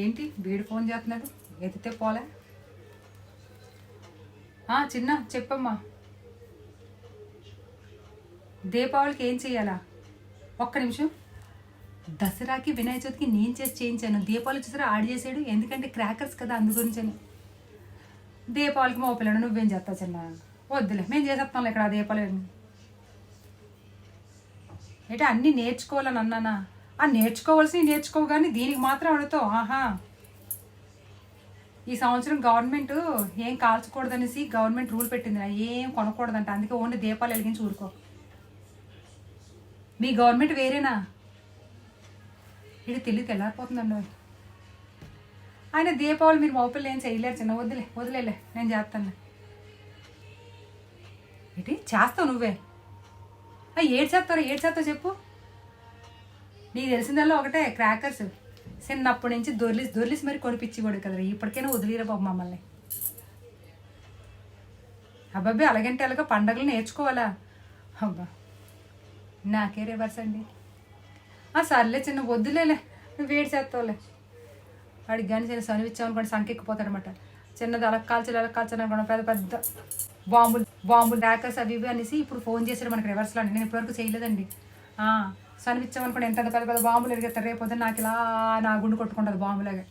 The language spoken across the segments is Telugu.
ఏంటి వీడు ఫోన్ చేస్తున్నాడు, ఎత్తితే పోలే. చిన్న చెప్పమ్మా. దీపావళికి ఏం చెయ్యాలా? ఒక్క నిమిషం. దసరాకి వినాయక చవితికి నేను చేసి చేయించాను. దీపావళి చూసారా ఆడి చేసాడు, ఎందుకంటే క్రాకర్స్ కదా అందు గురించి అని. దీపావళికి మా పిల్లడు నువ్వేం చేస్తావు చిన్న? వద్దులే, మేము చేసేస్తాంలే ఇక్కడ దీపావళి. అంటే అన్నీ నేర్చుకోవాలని అన్నానా? నేర్చుకోవాల్సినవి నేర్చుకోవు, కానీ దీనికి మాత్రం అడుగుతావు. ఈ సంవత్సరం గవర్నమెంట్ ఏం కాల్చకూడదనేసి గవర్నమెంట్ రూల్ పెట్టింది, ఏం కొనకూడదంట. అందుకే ఓన్లీ దీపాలు వెలిగించి ఊరుకో. మీ గవర్నమెంట్ వేరేనా? ఇది తెలియదు, వెళ్ళారిపోతుందండి. ఆయన దీపావళి మీరు మోపిల్లు ఏం చేయలేరు చిన్న. వదిలేలే నేను చేస్తాను. ఏంటి చేస్తావు నువ్వే? ఏడు చేస్తావు చెప్పు. నీకు తెలిసిందల్లా ఒకటే, క్రాకర్స్. చిన్నప్పటి నుంచి దొర్లిసి మరి కొనిపించేవాడు కదా. ఇప్పటికైనా వదిలేరా బాబు మమ్మల్ని. అబ్బాబ్బే అలాగంటే అలాగా పండగలు నేర్చుకోవాలా? అబ్బా నాకే రివర్స్ అండి. సర్లే చిన్న, వద్దులేలే, నువ్వు వేడి చేస్తావులే. వాడికి కానీ చిన్న సనివిచ్చామనుకోండి సంకెక్కిపోతాడనమాట. చిన్నది అలా కాల్చాలి అనుకోండి, పెద్ద పెద్ద బాంబులు క్రాకర్స్ అవి ఇవి అనేసి ఇప్పుడు ఫోన్ చేశాడు మనకి రివర్స్లో అండి. నేను ఇప్పటివరకు చేయలేదండి. సనివిచ్చామనుకోండి ఎంత పెద్ద పెద్ద బాంబులు ఎరిగేస్తారు. రేపు నాకు ఇలా నా గుండు కొట్టుకుంటుంది బాంబులాగా.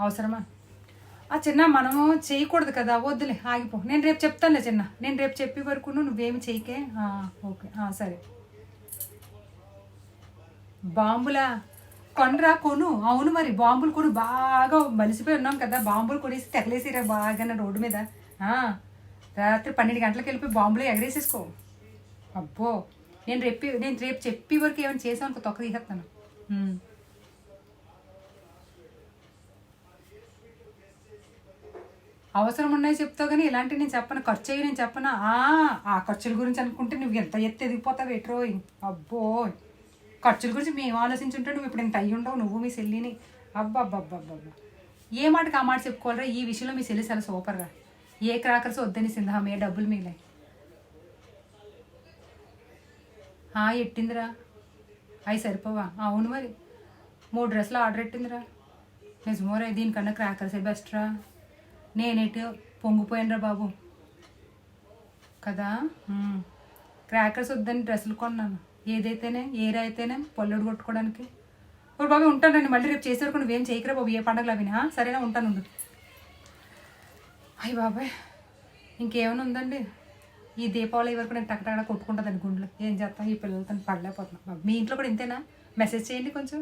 అవసరమా? చిన్న మనము చేయకూడదు కదా, వద్దులే ఆగిపో. నేను రేపు చెప్తానులే చిన్న, నేను రేపు చెప్పే వరకు నువ్వేమి చేయకే. ఓకే సరే. బాంబులా కొను. అవును మరి, బాంబులు కొను. బాగా మలిసిపోయి ఉన్నాం కదా, బాంబులు కొనేసి తెగలేసిరా బాగా రోడ్డు మీద. రాత్రి 12 గంటలకు వెళ్ళిపోయి బాంబులు ఎగరేసేసుకో. అబ్బో నేను రేపు చెప్పి వరకు ఏమైనా చేసాను అనుకో, తొక్క తీసేస్తాను. అవసరం ఉన్నాయి చెప్తావు, కానీ ఇలాంటివి నేను చెప్పను. ఖర్చు అయ్యి నేను చెప్పను. ఆ ఖర్చుల గురించి అనుకుంటే నువ్వు ఎంత ఎదిగిపోతావు ఎట్రో. అబ్బో ఖర్చుల గురించి మేము ఆలోచించుంటే నువ్వు ఇప్పుడు ఇంత అయ్యి ఉండవు, నువ్వు మీ సెల్లిని. అబ్బబ్బబ్బబ్బబ్బా ఏ మాటకి ఆ మాట చెప్పుకోవాలరా. ఈ విషయంలో మీ సెల్లి చాలా సూపర్గా. ఏ క్రాకర్స్ వద్దని సింధా, ఏ డబ్బులు మిగిలాయి. ఎట్టిందిరా? అవి సరిపోవా? అవును మరి, 3 డ్రెస్సులు ఆర్డర్ పెట్టిందిరా. నిజమోరా, దీనికన్నా క్రాకర్సే బెస్ట్ రా. నేనేటి పొంగిపోయానురా బాబు కదా. క్రాకర్స్ వద్దని డ్రెస్సులు కొన్నాను. ఏదైతేనే ఏరైతేనే పొల్లడు కొట్టుకోవడానికి. ఓ బాబు ఉంటానండి, మళ్ళీ రేపు చేసే వరకు నువ్వేం చేయకరా బాబు. ఏ పండుగలు అవినా? సరేనా, ఉంటాను. అయ్యి బాబాయ్ ఇంకేమైనా ఉందండి? ఈ దీపావళి వరకు నేను టక్కటక్కడ కొట్టుకుంటుందండి గుండెలు. ఏం చేస్తాను, ఈ పిల్లలతో పడలేకపోతున్నాను. మీ ఇంట్లో కూడా ఇంతేనా? మెసేజ్ చేయండి కొంచెం.